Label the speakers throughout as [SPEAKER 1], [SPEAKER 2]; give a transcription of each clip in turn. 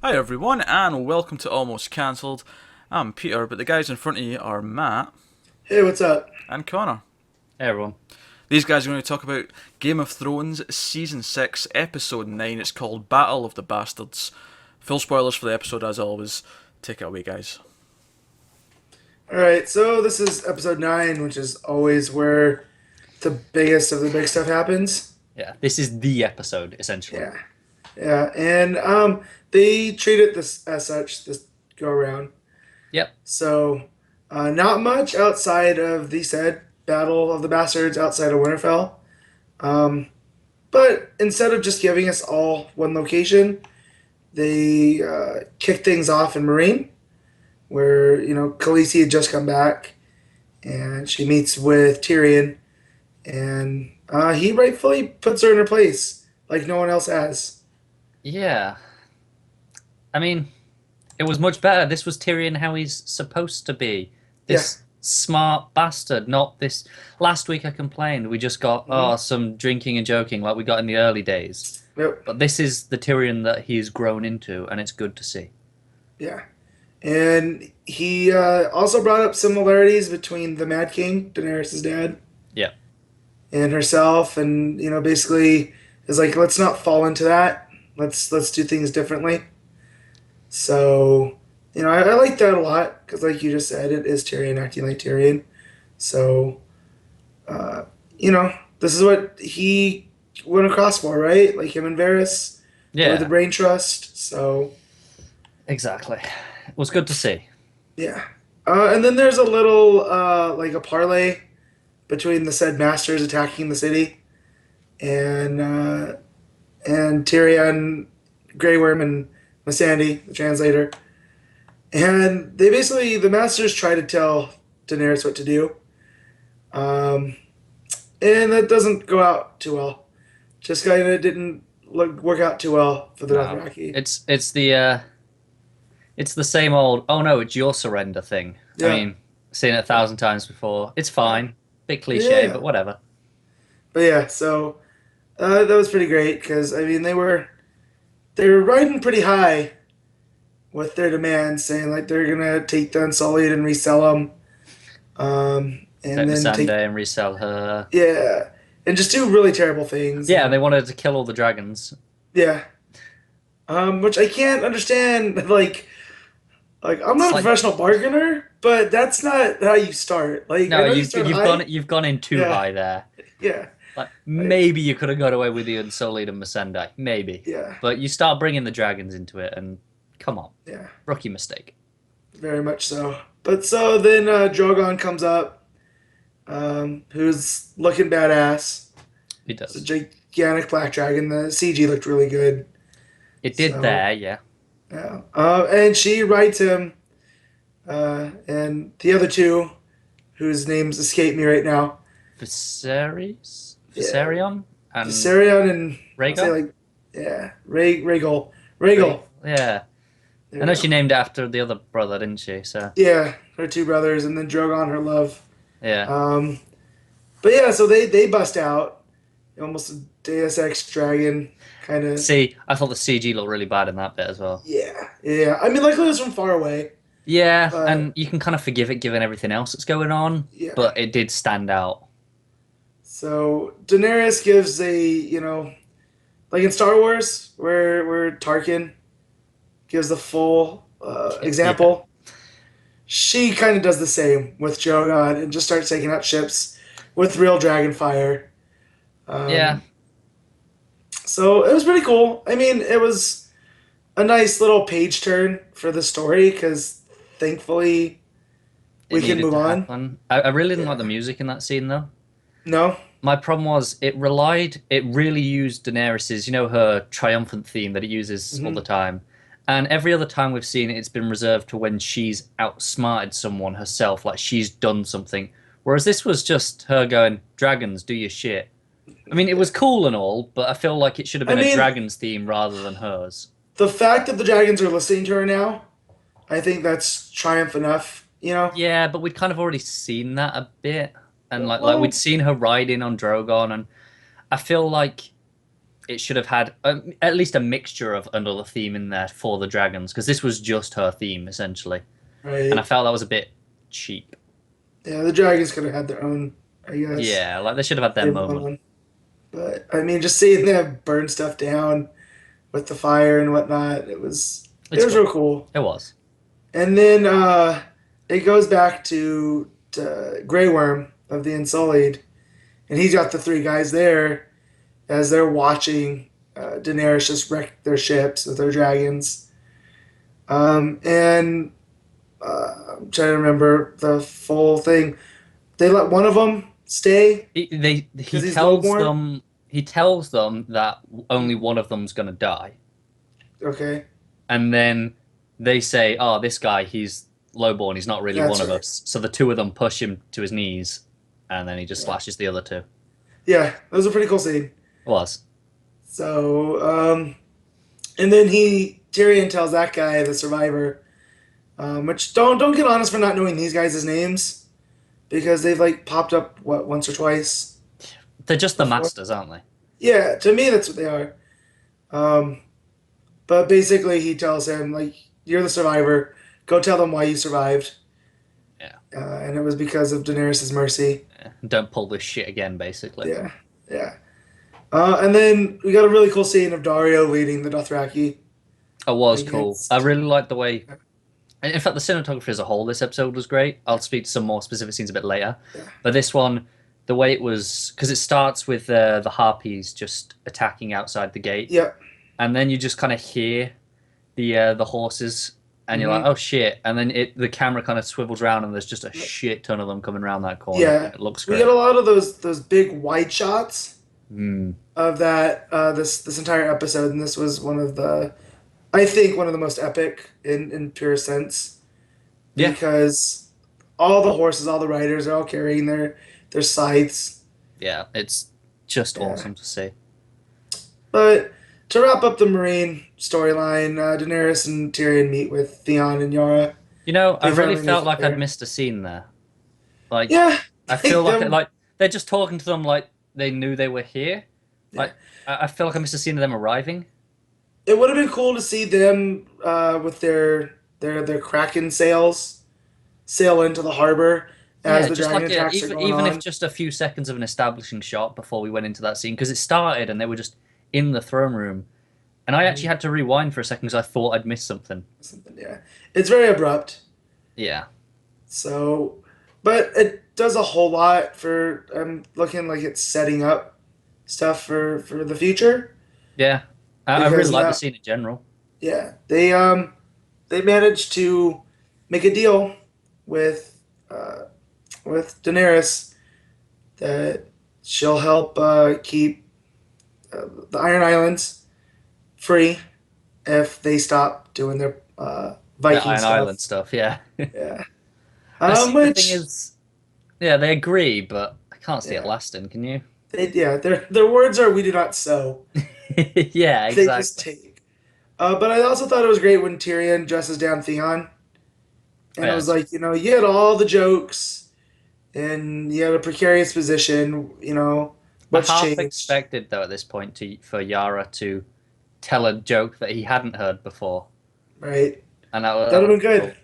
[SPEAKER 1] Hi everyone, and welcome to Almost Cancelled. I'm Peter, but the guys in front of you are Matt
[SPEAKER 2] Hey, what's up?
[SPEAKER 1] and Connor.
[SPEAKER 3] Hey everyone.
[SPEAKER 1] These guys are going to talk about Game of Thrones Season 6, Episode 9. It's called Battle of the Bastards. Full spoilers for the episode as always. Take it away, guys.
[SPEAKER 2] All right, so this is episode 9, which is always where the biggest of the big stuff happens.
[SPEAKER 3] Yeah, this is the episode essentially.
[SPEAKER 2] Yeah, yeah, and they treat it this as such this go around.
[SPEAKER 3] Yep.
[SPEAKER 2] So, not much outside of the said Battle of the Bastards outside of Winterfell. Um, but instead of just giving us all one location, they kick things off in Marine, where Khaleesi had just come back, and she meets with Tyrion, and he rightfully puts her in her place like no one else has.
[SPEAKER 3] Yeah. I mean, it was much better. This was Tyrion how he's supposed to be.
[SPEAKER 2] Yeah.
[SPEAKER 3] This smart bastard, not this. Last week I complained we just got some drinking and joking like we got in the early days.
[SPEAKER 2] Yep.
[SPEAKER 3] But this is the Tyrion that he's grown into, and it's good to see.
[SPEAKER 2] Yeah. And he also brought up similarities between the Mad King, Daenerys' dad,
[SPEAKER 3] Yeah.
[SPEAKER 2] and herself, and basically is like, let's not fall into that. Let's do things differently. So, I like that a lot because, like you just said, it is Tyrion acting like Tyrion. So, this is what he went across for, right? Like him and Varys, or the
[SPEAKER 3] Yeah.
[SPEAKER 2] Brain Trust. So,
[SPEAKER 3] Exactly. It was good to see.
[SPEAKER 2] yeah. And then there's a little, like a parlay between the said masters attacking the city, and Tyrion, Grey Worm, and Missandei, the translator. And they basically, the masters try to tell Daenerys what to do. Um, and that doesn't go out too well. Just kind of didn't work out too well for the
[SPEAKER 3] No.
[SPEAKER 2] Dothraki.
[SPEAKER 3] It's the same old, oh no, it's your surrender thing. I
[SPEAKER 2] Yeah,
[SPEAKER 3] mean, seen it 1,000 times before. It's fine. Bit cliche,
[SPEAKER 2] yeah.
[SPEAKER 3] but whatever.
[SPEAKER 2] But yeah, so that was pretty great because I mean they were riding pretty high with their demands, saying like they're gonna take the Unsullied and resell them,
[SPEAKER 3] Take
[SPEAKER 2] and then take
[SPEAKER 3] Missandei and resell her.
[SPEAKER 2] yeah, and just do really terrible things.
[SPEAKER 3] Yeah, they wanted to kill all the dragons.
[SPEAKER 2] Yeah, which I can't understand. Like I'm
[SPEAKER 3] It's
[SPEAKER 2] not a
[SPEAKER 3] like,
[SPEAKER 2] professional bargainer, but that's not how you start. Like I
[SPEAKER 3] no,
[SPEAKER 2] know you
[SPEAKER 3] you've
[SPEAKER 2] start
[SPEAKER 3] you've
[SPEAKER 2] high.
[SPEAKER 3] gone in too
[SPEAKER 2] Yeah,
[SPEAKER 3] high there.
[SPEAKER 2] yeah,
[SPEAKER 3] Like
[SPEAKER 2] like,
[SPEAKER 3] maybe you could have got away with the Unsullied and Missandei, maybe,
[SPEAKER 2] yeah,
[SPEAKER 3] but you start bringing the dragons into it, and come on,
[SPEAKER 2] yeah,
[SPEAKER 3] rookie mistake.
[SPEAKER 2] very much so. But so then Drogon comes up, who's looking badass.
[SPEAKER 3] It
[SPEAKER 2] It's a
[SPEAKER 3] does.
[SPEAKER 2] gigantic black dragon. The CG looked really good.
[SPEAKER 3] It did
[SPEAKER 2] So
[SPEAKER 3] there, yeah.
[SPEAKER 2] yeah, and she rides him, and the other two, whose names escape me right now.
[SPEAKER 3] Viserys,
[SPEAKER 2] Yeah,
[SPEAKER 3] Viserion, and
[SPEAKER 2] Viserion and I'll say
[SPEAKER 3] Rhaegar.
[SPEAKER 2] like yeah, Rhaegal, Rhaegal.
[SPEAKER 3] Yeah,
[SPEAKER 2] There
[SPEAKER 3] I
[SPEAKER 2] we
[SPEAKER 3] know she
[SPEAKER 2] go.
[SPEAKER 3] named it after the other brother, didn't she? So
[SPEAKER 2] Yeah, her two brothers, and then Drogon, her love.
[SPEAKER 3] yeah.
[SPEAKER 2] Um, but yeah, so they bust out, almost a Deus Ex dragon kind of.
[SPEAKER 3] See, I thought the CG looked really bad in that bit as well.
[SPEAKER 2] Yeah, yeah. I mean, luckily it was from far away,
[SPEAKER 3] Yeah,
[SPEAKER 2] but
[SPEAKER 3] and you can kind of forgive it given everything else that's going on,
[SPEAKER 2] yeah.
[SPEAKER 3] but it did stand out.
[SPEAKER 2] So Daenerys gives a like in Star Wars where Tarkin gives the full
[SPEAKER 3] Yeah,
[SPEAKER 2] example. She kind of does the same with Drogon and just starts taking out ships with real dragon fire.
[SPEAKER 3] yeah,
[SPEAKER 2] Um, so it was pretty cool. I mean, it was a nice little page turn for the story because thankfully
[SPEAKER 3] it
[SPEAKER 2] we can
[SPEAKER 3] needed
[SPEAKER 2] move
[SPEAKER 3] to
[SPEAKER 2] on.
[SPEAKER 3] happen. I really didn't like the
[SPEAKER 2] Yeah.
[SPEAKER 3] music in that scene though.
[SPEAKER 2] No.
[SPEAKER 3] My problem was it really used Daenerys's, her triumphant theme that it uses all
[SPEAKER 2] Hmm.
[SPEAKER 3] the time. And every other time we've seen it, it's been reserved to when she's outsmarted someone herself, like she's done something. Whereas this was just her going, "Dragons, do your shit." I mean, it was cool and all, but I feel like it should have
[SPEAKER 2] I
[SPEAKER 3] been a
[SPEAKER 2] mean,
[SPEAKER 3] dragons theme rather than hers.
[SPEAKER 2] the fact that the dragons are listening to her now, I think that's triumph enough.
[SPEAKER 3] Yeah, but we'd kind of already seen that a bit, and like we'd
[SPEAKER 2] Well,
[SPEAKER 3] seen her riding on Drogon, and I feel like it should have had at least a mixture of another theme in there for the dragons, because this was just her theme essentially, and I
[SPEAKER 2] Right.
[SPEAKER 3] felt that was a bit cheap.
[SPEAKER 2] Yeah, the dragons could have had their own, I guess.
[SPEAKER 3] Yeah, like they should have had their
[SPEAKER 2] They
[SPEAKER 3] moment.
[SPEAKER 2] won. But I mean, just seeing them burn stuff down with the fire and whatnot, it
[SPEAKER 3] It's
[SPEAKER 2] was
[SPEAKER 3] cool.
[SPEAKER 2] real cool.
[SPEAKER 3] It was.
[SPEAKER 2] And then it goes back to Grey Worm of the Unsullied, and he's got the three guys there as they're watching Daenerys just wreck their ships with their dragons. And I'm trying to remember the full thing. They let one of them stay
[SPEAKER 3] He
[SPEAKER 2] because he's
[SPEAKER 3] tells
[SPEAKER 2] lowborn.
[SPEAKER 3] them that only one of them's gonna die,
[SPEAKER 2] Okay,
[SPEAKER 3] and then they say, "Oh, this guy, he's lowborn. He's not really
[SPEAKER 2] that's
[SPEAKER 3] one of
[SPEAKER 2] right.
[SPEAKER 3] us." So the two of them push him to his knees, and then he just
[SPEAKER 2] Yeah,
[SPEAKER 3] slashes the other two.
[SPEAKER 2] yeah, that was a pretty cool scene.
[SPEAKER 3] It was.
[SPEAKER 2] So, and then Tyrion tells that guy, the survivor, which don't get on us for not knowing these guys' names because they've like popped up what once or twice
[SPEAKER 3] They're just the
[SPEAKER 2] before.
[SPEAKER 3] masters, aren't they?
[SPEAKER 2] Yeah, to me that's what they are. Um, but basically, he tells him like, "You're the survivor. Go tell them why you survived."
[SPEAKER 3] Yeah.
[SPEAKER 2] And it was because of Daenerys' mercy.
[SPEAKER 3] Yeah. Don't pull this shit again, basically.
[SPEAKER 2] Yeah, yeah. And then we got a really cool scene of Dario leading the Dothraki
[SPEAKER 3] It was cool. I
[SPEAKER 2] against.
[SPEAKER 3] really liked the way. In fact, the cinematography as a whole, this episode was great. I'll speak to some more specific scenes a bit later.
[SPEAKER 2] Yeah,
[SPEAKER 3] But this one, the way it was, because it starts with the harpies just attacking outside the gate,
[SPEAKER 2] yeah,
[SPEAKER 3] and then you just kind of hear the horses, and you're like,
[SPEAKER 2] hmm
[SPEAKER 3] oh shit, and then the camera kind of swivels around, and there's just a shit ton of them coming around that corner.
[SPEAKER 2] yeah.
[SPEAKER 3] It looks
[SPEAKER 2] We got
[SPEAKER 3] great.
[SPEAKER 2] a lot of those big wide shots
[SPEAKER 3] Mm.
[SPEAKER 2] of that this entire episode, and this was one of the I think one of the most epic in pure sense
[SPEAKER 3] Yeah,
[SPEAKER 2] because all the horses, all the riders are all carrying their scythes.
[SPEAKER 3] yeah, it's just
[SPEAKER 2] Yeah.
[SPEAKER 3] awesome to see.
[SPEAKER 2] But to wrap up the Marine storyline, Daenerys and Tyrion meet with Theon and Yara.
[SPEAKER 3] You know, I
[SPEAKER 2] They
[SPEAKER 3] really
[SPEAKER 2] finally
[SPEAKER 3] felt
[SPEAKER 2] meet
[SPEAKER 3] like I'd
[SPEAKER 2] there.
[SPEAKER 3] missed a scene there. Like,
[SPEAKER 2] Yeah,
[SPEAKER 3] I feel like
[SPEAKER 2] them.
[SPEAKER 3] they're just talking to them like they knew they were here.
[SPEAKER 2] Yeah.
[SPEAKER 3] Like I feel like I missed a scene of them arriving.
[SPEAKER 2] It would have been cool to see them with their Kraken sails sail into the harbor as
[SPEAKER 3] Yeah,
[SPEAKER 2] the
[SPEAKER 3] just
[SPEAKER 2] dragon
[SPEAKER 3] like
[SPEAKER 2] attacks are
[SPEAKER 3] even
[SPEAKER 2] going
[SPEAKER 3] if
[SPEAKER 2] on.
[SPEAKER 3] just a few seconds of an establishing shot before we went into that scene, because it started and they were just in the throne room, and I actually
[SPEAKER 2] Mhm.
[SPEAKER 3] had to rewind for a second because I thought I'd missed something.
[SPEAKER 2] Something, yeah. It's very abrupt.
[SPEAKER 3] Yeah,
[SPEAKER 2] So, but it does a whole lot for. I'm looking like it's setting up stuff for the future
[SPEAKER 3] yeah. I really
[SPEAKER 2] because
[SPEAKER 3] like the
[SPEAKER 2] now,
[SPEAKER 3] scene in general.
[SPEAKER 2] yeah, they managed to make a deal with with Daenerys that she'll help keep the Iron Islands free if they stop doing their
[SPEAKER 3] The
[SPEAKER 2] Viking
[SPEAKER 3] Iron
[SPEAKER 2] stuff.
[SPEAKER 3] Island stuff. Yeah.
[SPEAKER 2] Yeah.
[SPEAKER 3] I see. The thing
[SPEAKER 2] Which
[SPEAKER 3] is, yeah, they agree, but I can't see it
[SPEAKER 2] yeah,
[SPEAKER 3] lasting. Can you?
[SPEAKER 2] yeah, their words are we do not sow.
[SPEAKER 3] Yeah,
[SPEAKER 2] They just
[SPEAKER 3] exactly.
[SPEAKER 2] take. But I also thought it was great when Tyrion dresses down Theon, and it
[SPEAKER 3] Yeah,
[SPEAKER 2] was like, you had all the jokes, and you had a precarious position.
[SPEAKER 3] I
[SPEAKER 2] What's
[SPEAKER 3] half
[SPEAKER 2] changed,
[SPEAKER 3] expected though at this point for Yara to tell a joke that he hadn't heard before,
[SPEAKER 2] right?
[SPEAKER 3] and that
[SPEAKER 2] That would
[SPEAKER 3] would
[SPEAKER 2] have
[SPEAKER 3] be
[SPEAKER 2] been
[SPEAKER 3] cool.
[SPEAKER 2] good.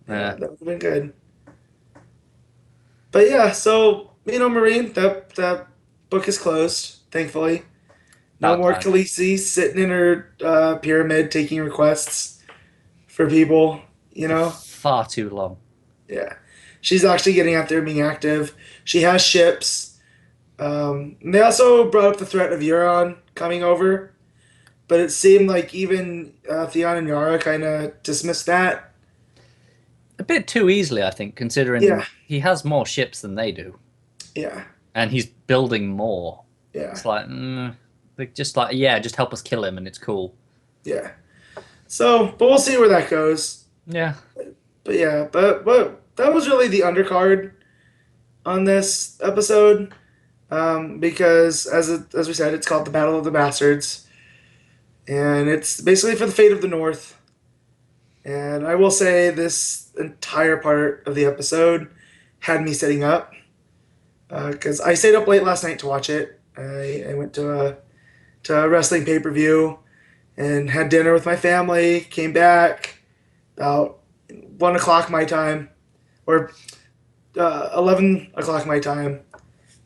[SPEAKER 2] Yeah,
[SPEAKER 3] Yeah,
[SPEAKER 2] that would have been good. But yeah, so Marine, that book is closed, thankfully. No
[SPEAKER 3] about
[SPEAKER 2] more
[SPEAKER 3] time.
[SPEAKER 2] Khaleesi sitting in her pyramid taking requests for people. You know,
[SPEAKER 3] Far too long.
[SPEAKER 2] yeah, she's actually getting out there and being active. She has ships. And they also brought up the threat of Euron coming over, but it seemed like even Theon and Yara kind of dismissed that.
[SPEAKER 3] A bit too easily, I think, considering
[SPEAKER 2] Yeah,
[SPEAKER 3] he has more ships than they do,
[SPEAKER 2] yeah,
[SPEAKER 3] and he's building more.
[SPEAKER 2] yeah,
[SPEAKER 3] It's like, just like, yeah, just help us kill him, and it's cool.
[SPEAKER 2] yeah. So, but we'll see where that goes.
[SPEAKER 3] Yeah,
[SPEAKER 2] But yeah, but that was really the undercard on this episode, because as we said, it's called the Battle of the Bastards, and it's basically for the fate of the North. And I will say this entire part of the episode had me sitting up because I stayed up late last night to watch it. I went to to a wrestling pay-per-view and had dinner with my family. Came back about 1 o'clock my time, or 11 o'clock my time.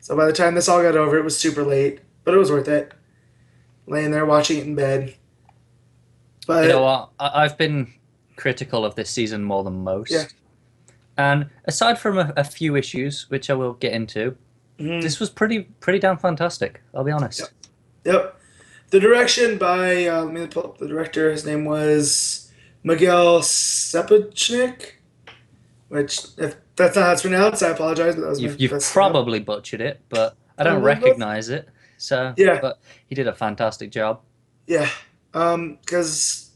[SPEAKER 2] So by the time this all got over, it was super late, but it was worth it. Laying there watching it in bed. But
[SPEAKER 3] You know what? I've been critical of this season more than most.
[SPEAKER 2] Yeah.
[SPEAKER 3] And aside from a few issues, which I will get into,
[SPEAKER 2] mhm.
[SPEAKER 3] this was pretty damn fantastic. I'll be honest.
[SPEAKER 2] Yep. The direction by let me pull up the director. His name was Miguel Sapochnik, which if that's not how it's pronounced, I apologize. But that was my
[SPEAKER 3] You've
[SPEAKER 2] best
[SPEAKER 3] probably butchered it, but I don't
[SPEAKER 2] Probably both.
[SPEAKER 3] recognize it. So,
[SPEAKER 2] Yeah.
[SPEAKER 3] but he did a fantastic job.
[SPEAKER 2] Yeah. Because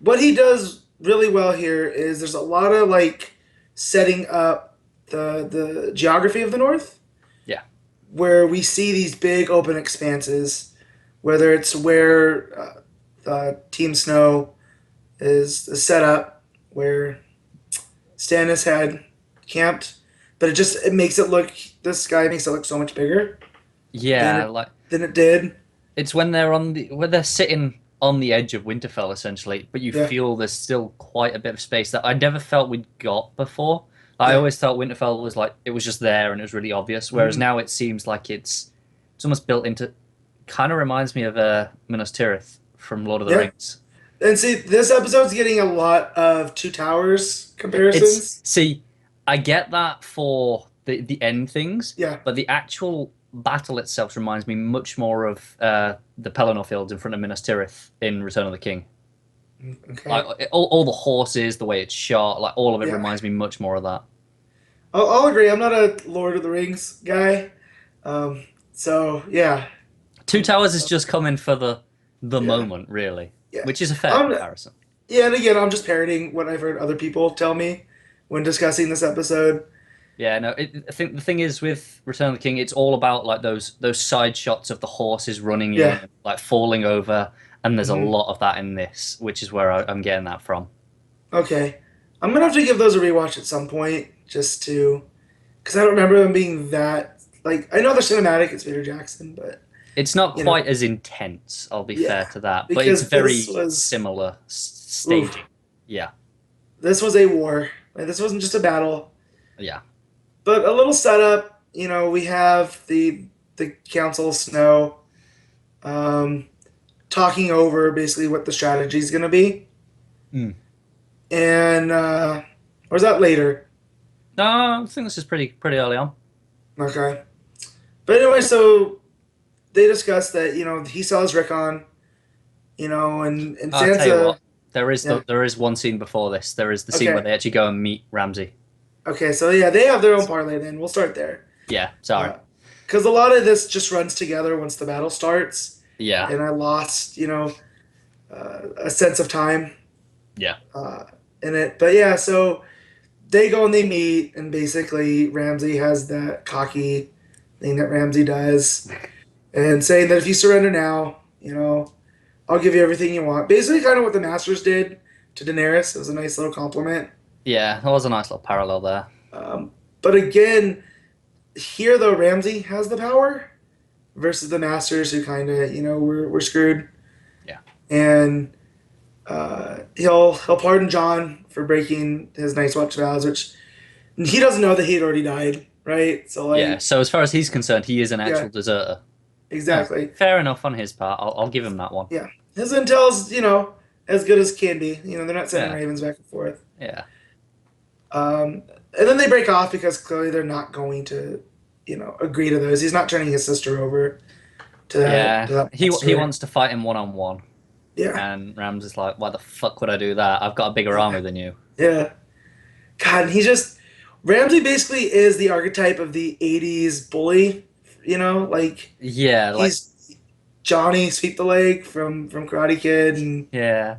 [SPEAKER 2] what he does really well here is there's a lot of like setting up the geography of the North.
[SPEAKER 3] Yeah.
[SPEAKER 2] Where we see these big open expanses, whether it's where Team Snow is set up, where Stannis had camped, but it makes it look, this guy makes it look so much bigger
[SPEAKER 3] Yeah,
[SPEAKER 2] Then
[SPEAKER 3] like
[SPEAKER 2] than it did.
[SPEAKER 3] it's when they're sitting on the edge of Winterfell essentially, but you
[SPEAKER 2] Yeah.
[SPEAKER 3] feel there's still quite a bit of space that I never felt we'd got before. I
[SPEAKER 2] Yeah.
[SPEAKER 3] always felt Winterfell was like it was just there and it was really obvious, whereas
[SPEAKER 2] Mhm.
[SPEAKER 3] now it seems like it's almost built into. Kind of reminds me of Minas Tirith from Lord of the
[SPEAKER 2] Yeah.
[SPEAKER 3] Rings.
[SPEAKER 2] And see, this episode's getting a lot of Two Towers comparisons.
[SPEAKER 3] See, I get that for the end things,
[SPEAKER 2] Yeah.
[SPEAKER 3] but the actual battle itself reminds me much more of the Pelennor Fields in front of Minas Tirith in Return of the King.
[SPEAKER 2] Okay.
[SPEAKER 3] Like all the horses, the way it's shot, like all of it
[SPEAKER 2] Yeah.
[SPEAKER 3] reminds me much more of that.
[SPEAKER 2] I'll agree. I'm not a Lord of the Rings guy. So, yeah.
[SPEAKER 3] Two Towers is just coming for the
[SPEAKER 2] Yeah.
[SPEAKER 3] moment, really,
[SPEAKER 2] Yeah.
[SPEAKER 3] which is a fair
[SPEAKER 2] I'm-
[SPEAKER 3] comparison.
[SPEAKER 2] Yeah, and again, I'm just parroting what I've heard other people tell me when discussing this episode.
[SPEAKER 3] Yeah, no. I think the thing is with Return of the King, it's all about like those side shots of the horses running
[SPEAKER 2] Yeah.
[SPEAKER 3] in, like falling over, and there's
[SPEAKER 2] Mhm.
[SPEAKER 3] a lot of that in this, which is where I'm getting that from.
[SPEAKER 2] Okay. I'm going to have to give those a rewatch at some point just to. Because I don't remember them being that. Like, I know they're cinematic, it's Peter Jackson, but.
[SPEAKER 3] It's not
[SPEAKER 2] You know.
[SPEAKER 3] quite as intense. I'll be
[SPEAKER 2] Yeah,
[SPEAKER 3] fair to that, but
[SPEAKER 2] because
[SPEAKER 3] it's very
[SPEAKER 2] this was-
[SPEAKER 3] similar staging. Yeah,
[SPEAKER 2] This was a war. Like, this wasn't just a battle.
[SPEAKER 3] yeah,
[SPEAKER 2] But a little setup. You know, we have the Council Snow talking over basically what the strategy is going to be.
[SPEAKER 3] Mm.
[SPEAKER 2] And, or is that later?
[SPEAKER 3] no, I think this is pretty early on.
[SPEAKER 2] Okay. But anyway, so they discussed that, you know, he sells Rickon, you know, and
[SPEAKER 3] I'll tell you
[SPEAKER 2] Sansa.
[SPEAKER 3] what,
[SPEAKER 2] Yeah.
[SPEAKER 3] there is one scene before this. There is the scene
[SPEAKER 2] Okay.
[SPEAKER 3] where they actually go and meet Ramsay.
[SPEAKER 2] Okay, so yeah, they have their own parlay then. We'll start there.
[SPEAKER 3] Yeah, sorry.
[SPEAKER 2] Because a lot of this just runs together once the battle starts.
[SPEAKER 3] Yeah,
[SPEAKER 2] And I lost, you know, a sense of time
[SPEAKER 3] yeah,
[SPEAKER 2] in it. But yeah, so they go and they meet, and basically Ramsay has that cocky thing that Ramsay does, and saying that if you surrender now, you know, I'll give you everything you want. Basically, kind of what the Masters did to Daenerys. It was a nice little compliment.
[SPEAKER 3] yeah. That was a nice little parallel there.
[SPEAKER 2] But again, here though, Ramsay has the power versus the Masters, who kind of, you know, were screwed.
[SPEAKER 3] Yeah.
[SPEAKER 2] And he'll pardon John for breaking his Night's Watch vows, which he doesn't know that he'd already died, right? So like,
[SPEAKER 3] Yeah. So as far as he's concerned, he is an actual
[SPEAKER 2] Yeah.
[SPEAKER 3] deserter.
[SPEAKER 2] exactly.
[SPEAKER 3] Fair enough on his part. I'll give him that one.
[SPEAKER 2] Yeah, his intel's, you know, as good as can be. You know, they're not sending
[SPEAKER 3] Yeah.
[SPEAKER 2] ravens back and forth.
[SPEAKER 3] Yeah.
[SPEAKER 2] And then they break off because clearly they're not going to, you know, agree to those. He's not turning his sister over to that.
[SPEAKER 3] Yeah.
[SPEAKER 2] To that
[SPEAKER 3] He
[SPEAKER 2] monster.
[SPEAKER 3] wants to fight him 1-on-1,
[SPEAKER 2] Yeah,
[SPEAKER 3] and Rams is like, "Why the fuck would I do that? I've got a bigger army than you."
[SPEAKER 2] yeah. God, and he just Ramsay basically is the archetype of the '80s bully. You know, like
[SPEAKER 3] Yeah. Like.
[SPEAKER 2] he's Johnny Sweep the Leg from Karate Kid, and
[SPEAKER 3] Yeah.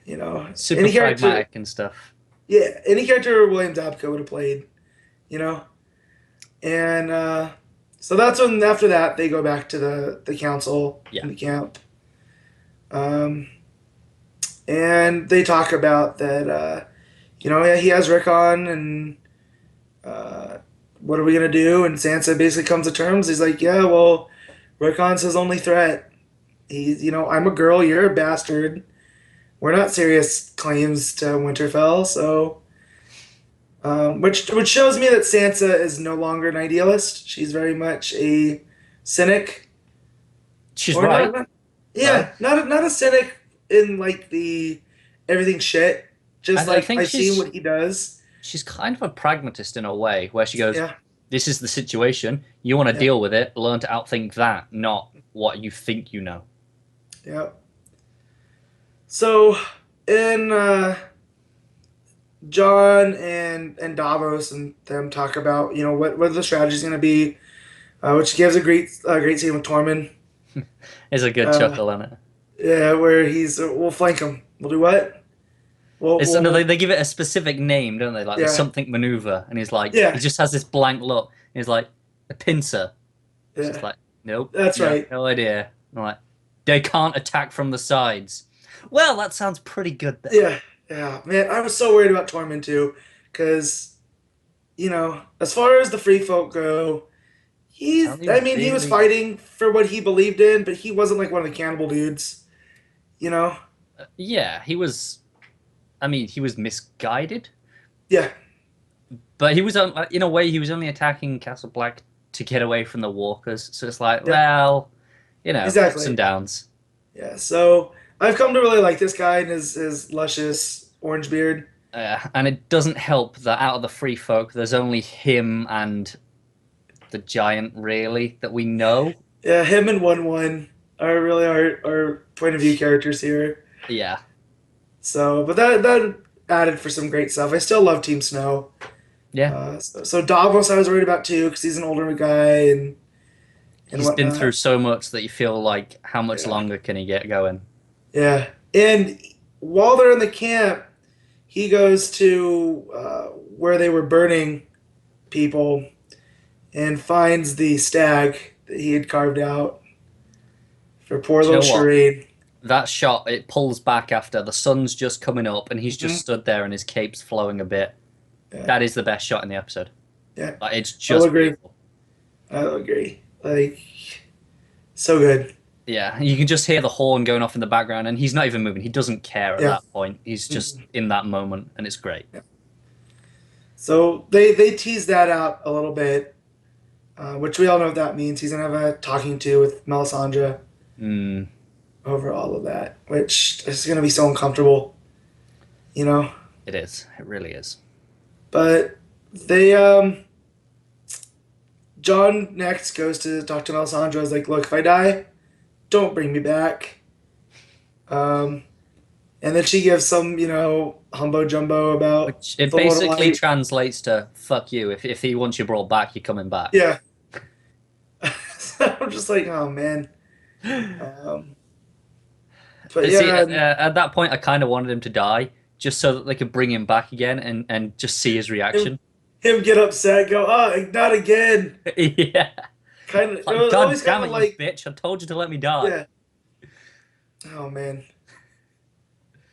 [SPEAKER 2] you know,
[SPEAKER 3] Super
[SPEAKER 2] any character.
[SPEAKER 3] pragmatic and stuff.
[SPEAKER 2] Yeah, any character William Zabka would have played, you know? And so that's when, after that, they go back to the council
[SPEAKER 3] Yeah.
[SPEAKER 2] in the camp. And they talk about that, you know, yeah, he has Rickon, and what are we going to do? And Sansa basically comes to terms. He's like, yeah, well, Rickon's his only threat. He's, I'm a girl, you're a bastard. We're not serious claims to Winterfell, so which shows me that Sansa is no longer an idealist. She's very much a cynic,
[SPEAKER 3] She's
[SPEAKER 2] or
[SPEAKER 3] right.
[SPEAKER 2] yeah, not a cynic in like the everything shit. Just
[SPEAKER 3] I
[SPEAKER 2] like
[SPEAKER 3] think
[SPEAKER 2] I've seen what he does.
[SPEAKER 3] she's kind of a pragmatist in a way, where she goes,
[SPEAKER 2] Yeah,
[SPEAKER 3] "This is the situation. You want to
[SPEAKER 2] yeah,
[SPEAKER 3] deal with it. Learn to outthink that, not what you think you know."
[SPEAKER 2] yeah. So in John and Davos and them talk about what the strategy's going to be, which gives a great scene with Tormund.
[SPEAKER 3] It's a good
[SPEAKER 2] Uh,
[SPEAKER 3] chuckle, isn't it?
[SPEAKER 2] yeah, where we'll flank him. We'll do what?
[SPEAKER 3] It's no, they give it a specific name, don't they? Like the
[SPEAKER 2] Yeah,
[SPEAKER 3] something maneuver, and he's like, he
[SPEAKER 2] yeah,
[SPEAKER 3] just has this blank look. He's like, a pincer. It's just
[SPEAKER 2] yeah.
[SPEAKER 3] like, nope,
[SPEAKER 2] That's
[SPEAKER 3] no,
[SPEAKER 2] right.
[SPEAKER 3] no idea. I'm like, they can't attack from the sides. Well, that sounds pretty good then.
[SPEAKER 2] Yeah, yeah, man. I was so worried about Tormund too, because as far as the free folk go,
[SPEAKER 3] It's
[SPEAKER 2] he's.
[SPEAKER 3] only
[SPEAKER 2] I mean, he was
[SPEAKER 3] really,
[SPEAKER 2] fighting for what he believed in, but he wasn't like one of the cannibal dudes. You know?
[SPEAKER 3] yeah, he was. I mean, he was misguided,
[SPEAKER 2] Yeah,
[SPEAKER 3] but he was in a way he was only attacking Castle Black to get away from the walkers. So it's like,
[SPEAKER 2] yeah,
[SPEAKER 3] well, ups and
[SPEAKER 2] exactly.
[SPEAKER 3] downs.
[SPEAKER 2] Yeah. So I've come to really like this guy and his luscious orange beard.
[SPEAKER 3] And it doesn't help that out of the free folk, there's only him and the giant, really, that we know.
[SPEAKER 2] Yeah, him and One are really our point of view characters here.
[SPEAKER 3] Yeah,
[SPEAKER 2] So, but that added for some great stuff. I still love Team Snow.
[SPEAKER 3] yeah.
[SPEAKER 2] So Davos, I was worried about too because he's an older guy and
[SPEAKER 3] He's been through
[SPEAKER 2] whatnot.
[SPEAKER 3] so much that you feel like, how much
[SPEAKER 2] Yeah,
[SPEAKER 3] longer can he get going?
[SPEAKER 2] yeah. And while they're in the camp, he goes to where they were burning people and finds the stag that he had carved out for poor
[SPEAKER 3] Do you
[SPEAKER 2] little
[SPEAKER 3] know what?
[SPEAKER 2] Shireen.
[SPEAKER 3] That shot, it pulls back after the sun's just coming up and he's just
[SPEAKER 2] Mhm.
[SPEAKER 3] stood there and his cape's flowing a bit.
[SPEAKER 2] Yeah,
[SPEAKER 3] That is the best shot in the episode.
[SPEAKER 2] yeah.
[SPEAKER 3] Like, it's
[SPEAKER 2] I'll
[SPEAKER 3] just
[SPEAKER 2] agree.
[SPEAKER 3] beautiful.
[SPEAKER 2] I'll agree. Like, so good.
[SPEAKER 3] Yeah, you can just hear the horn going off in the background and he's not even moving. He doesn't care at
[SPEAKER 2] Yeah.
[SPEAKER 3] that point. He's just
[SPEAKER 2] Mhm.
[SPEAKER 3] in that moment and it's great.
[SPEAKER 2] Yeah. So they tease that out a little bit, which we all know what that means. He's gonna have a talking to with Melisandre
[SPEAKER 3] Mm,
[SPEAKER 2] over all of that, which is gonna be so uncomfortable, you know.
[SPEAKER 3] it is. It really is.
[SPEAKER 2] But they John next goes to talk to Melisandre. Is like, look, if I die, don't bring me back. Um, and then she gives some, humbo jumbo about
[SPEAKER 3] Which it
[SPEAKER 2] the Lord of
[SPEAKER 3] basically
[SPEAKER 2] Light.
[SPEAKER 3] translates to "fuck you." If he wants you brought back, you're coming back.
[SPEAKER 2] Yeah. So I'm just like, oh man. Um, but
[SPEAKER 3] See,
[SPEAKER 2] yeah,
[SPEAKER 3] at that point, I kind of wanted him to die just so that they could bring him back again and just see his
[SPEAKER 2] him,
[SPEAKER 3] reaction.
[SPEAKER 2] him get upset, go, oh, not again.
[SPEAKER 3] Yeah,
[SPEAKER 2] Kind of, it
[SPEAKER 3] like
[SPEAKER 2] was
[SPEAKER 3] God
[SPEAKER 2] always kind
[SPEAKER 3] damn
[SPEAKER 2] of
[SPEAKER 3] it, you
[SPEAKER 2] like,
[SPEAKER 3] bitch! I told you to let me die.
[SPEAKER 2] yeah. Oh man,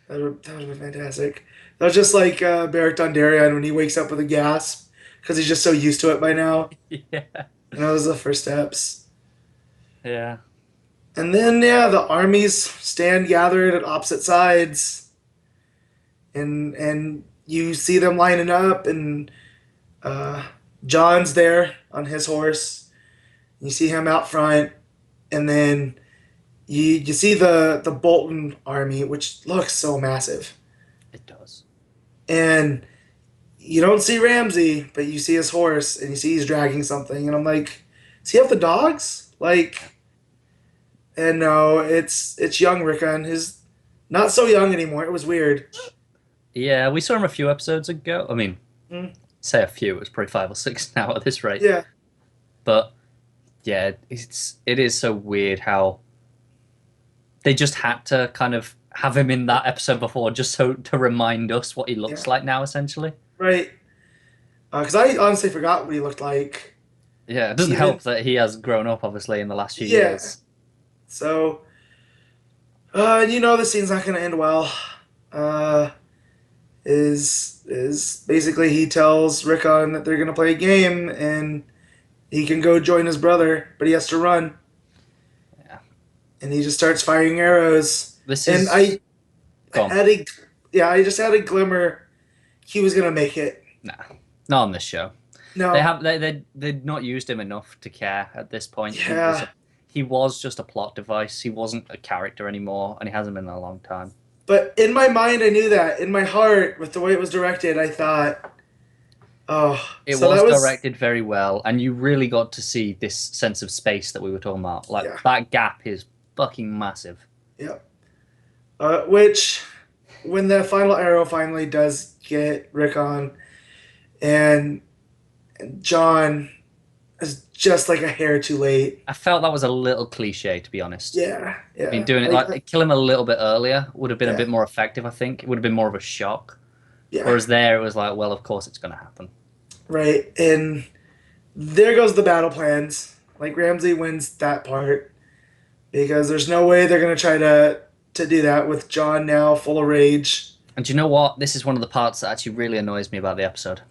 [SPEAKER 2] that would have been fantastic. That was just like Beric Dondarrion when he wakes up with a gasp because he's just so used to it by now.
[SPEAKER 3] Yeah,
[SPEAKER 2] And those are the first steps.
[SPEAKER 3] yeah.
[SPEAKER 2] And then yeah, the armies stand gathered at opposite sides, and you see them lining up, and uh, John's there on his horse. You see him out front, and then you see the Bolton army, which looks so massive,
[SPEAKER 3] It does.
[SPEAKER 2] and you don't see Ramsay, but you see his horse, and you see he's dragging something, and I'm like, does he have the dogs? Like, and no, it's young Rickon, who's not so young anymore. It was weird.
[SPEAKER 3] Yeah, we saw him a few episodes ago. I mean,
[SPEAKER 2] Mm,
[SPEAKER 3] say a few. It was probably 5 or 6 now at this rate.
[SPEAKER 2] yeah,
[SPEAKER 3] But yeah, it is so weird how they just had to kind of have him in that episode before, just so to remind us what he
[SPEAKER 2] yeah,
[SPEAKER 3] looks like now, essentially.
[SPEAKER 2] right. Because I honestly forgot what he looked like.
[SPEAKER 3] Yeah, it doesn't
[SPEAKER 2] Even
[SPEAKER 3] help that he has grown up, obviously, in the last few
[SPEAKER 2] yeah.
[SPEAKER 3] years.
[SPEAKER 2] So, the scene's not gonna end well. Uh, is basically he tells Rickon that they're gonna play a game and he can go join his brother, but he has to run.
[SPEAKER 3] Yeah.
[SPEAKER 2] and he just starts firing arrows.
[SPEAKER 3] This
[SPEAKER 2] And
[SPEAKER 3] is go on.
[SPEAKER 2] I just had a glimmer he was gonna make it.
[SPEAKER 3] Nah, not on this show.
[SPEAKER 2] No,
[SPEAKER 3] They'd not used him enough to care at this point.
[SPEAKER 2] Yeah.
[SPEAKER 3] He was just a plot device. He wasn't a character anymore, and he hasn't been in a long time.
[SPEAKER 2] but in my mind, I knew that. In my heart, with the way it was directed, I thought, oh,
[SPEAKER 3] It
[SPEAKER 2] so
[SPEAKER 3] was
[SPEAKER 2] that
[SPEAKER 3] directed very well, and you really got to see this sense of space that we were talking about. Like
[SPEAKER 2] Yeah.
[SPEAKER 3] that gap is fucking massive.
[SPEAKER 2] Yeah. Which, when the final arrow finally does get Rickon, and John is just like a hair too late.
[SPEAKER 3] I felt that was a little cliche, to be honest.
[SPEAKER 2] Yeah, yeah.
[SPEAKER 3] I mean, doing it like kill him a little bit earlier would have been a
[SPEAKER 2] Yeah.
[SPEAKER 3] bit more effective. I think it would have been more of a shock.
[SPEAKER 2] yeah,
[SPEAKER 3] Whereas there, it was like, well, of course it's going to happen.
[SPEAKER 2] right. And there goes the battle plans. Like Ramsey wins that part because there's no way they're gonna try to do that with John now full of rage.
[SPEAKER 3] And do you know what? This is one of the parts that actually really annoys me about the episode.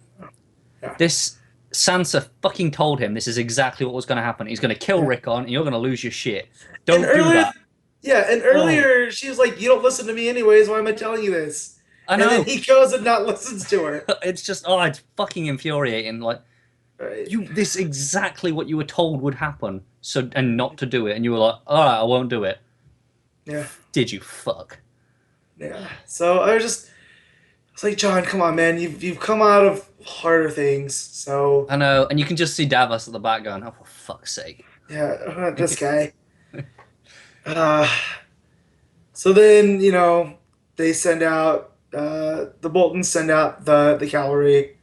[SPEAKER 2] Yeah.
[SPEAKER 3] This Sansa fucking told him this is exactly what was going to happen. He's going to kill
[SPEAKER 2] Yeah.
[SPEAKER 3] Rickon, and you're going to lose your shit. Don't
[SPEAKER 2] And
[SPEAKER 3] do
[SPEAKER 2] earlier,
[SPEAKER 3] that.
[SPEAKER 2] yeah, and earlier she was like, "You don't listen to me anyways. Why am I telling you this?"
[SPEAKER 3] I
[SPEAKER 2] And
[SPEAKER 3] know.
[SPEAKER 2] then he goes and not listens to her.
[SPEAKER 3] It's just it's fucking infuriating. Like
[SPEAKER 2] Right.
[SPEAKER 3] this exactly what you were told would happen. So and not to do it, and you were like, all right, I won't do it.
[SPEAKER 2] Yeah.
[SPEAKER 3] Did you fuck?
[SPEAKER 2] Yeah. So I was like, John, come on, man. You've come out of harder things. So
[SPEAKER 3] I know, and you can just see Davos at the back going, "Oh, for fuck's sake!"
[SPEAKER 2] yeah, this guy. So then they send out the Boltons send out the cavalry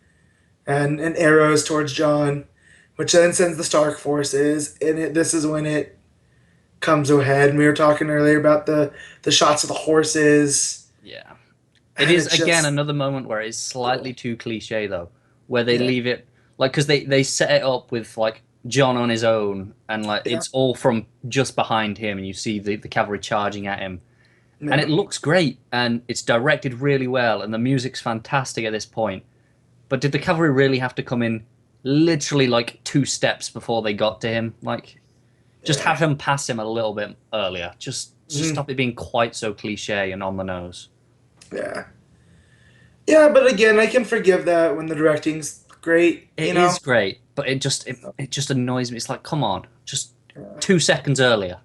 [SPEAKER 2] and arrows towards John, which then sends the Stark forces, and this is when it comes to a head. And we were talking earlier about the shots of the horses.
[SPEAKER 3] Yeah,
[SPEAKER 2] And
[SPEAKER 3] it is
[SPEAKER 2] it's
[SPEAKER 3] again
[SPEAKER 2] just-
[SPEAKER 3] another moment where it's slightly too cliche though, where they
[SPEAKER 2] Yeah.
[SPEAKER 3] leave it like because they set it up with like John on his own, and like
[SPEAKER 2] Yeah.
[SPEAKER 3] it's all from just behind him, and you see the cavalry charging at him.
[SPEAKER 2] Yeah.
[SPEAKER 3] And it looks great, and it's directed really well, and the music's fantastic at this point. But did the cavalry really have to come in literally like 2 steps before they got to him? Like, just have him pass him a little bit earlier. Just
[SPEAKER 2] Mhm.
[SPEAKER 3] stop it being quite so cliche and on the nose.
[SPEAKER 2] Yeah. Yeah, but again, I can forgive that when the directing's great.
[SPEAKER 3] It is great, but it just annoys me. It's like, come on, just 2 seconds earlier.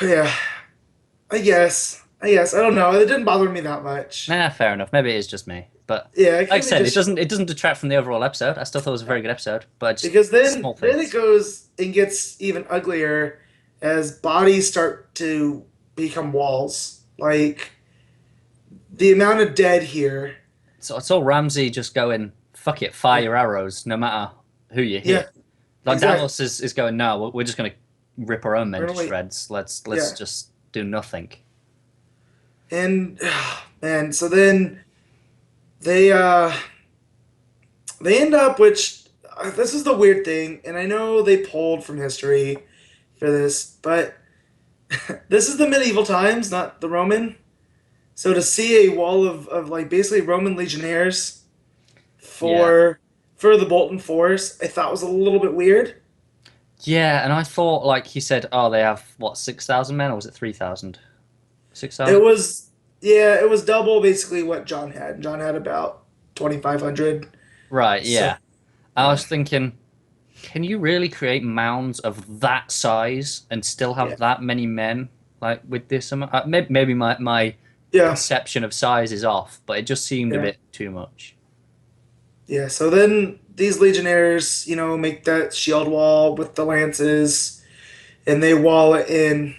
[SPEAKER 2] Yeah. I guess. I don't know. It didn't bother me that much.
[SPEAKER 3] Nah, fair enough. Maybe it is just me, but.
[SPEAKER 2] Yeah,
[SPEAKER 3] Like I said, it doesn't detract from the overall episode. I still thought it was a very good episode, but just
[SPEAKER 2] because then
[SPEAKER 3] small
[SPEAKER 2] then
[SPEAKER 3] things.
[SPEAKER 2] it goes and gets even uglier as bodies start to become walls. Like the amount of dead here.
[SPEAKER 3] So it's all Ramsey just going, fuck it, fire your arrows, no matter who you hit.
[SPEAKER 2] Yeah,
[SPEAKER 3] Like
[SPEAKER 2] exactly.
[SPEAKER 3] Davos is going, no, we're just going to rip our own men to
[SPEAKER 2] Really?
[SPEAKER 3] shreds. Let's
[SPEAKER 2] Yeah.
[SPEAKER 3] just do nothing.
[SPEAKER 2] And man, so then they end up, which this is the weird thing, and I know they pulled from history for this, but this is the medieval times, not the Roman. So to see a wall of like basically Roman legionnaires for the Bolton force, I thought was a little bit weird.
[SPEAKER 3] Yeah, and I thought, like he said, oh, they have, what, 6,000 men, or was it 3,000? 6,000?
[SPEAKER 2] It was double basically what John had. John had about 2,500.
[SPEAKER 3] Right,
[SPEAKER 2] So-
[SPEAKER 3] yeah. I was thinking, can you really create mounds of that size and still have
[SPEAKER 2] Yeah.
[SPEAKER 3] that many men? Like, with this amount? Maybe my
[SPEAKER 2] Yeah.
[SPEAKER 3] perception of size is off, but it just seemed a
[SPEAKER 2] Yeah.
[SPEAKER 3] bit too much.
[SPEAKER 2] Yeah, so then these legionnaires, make that shield wall with the lances, and they wall it in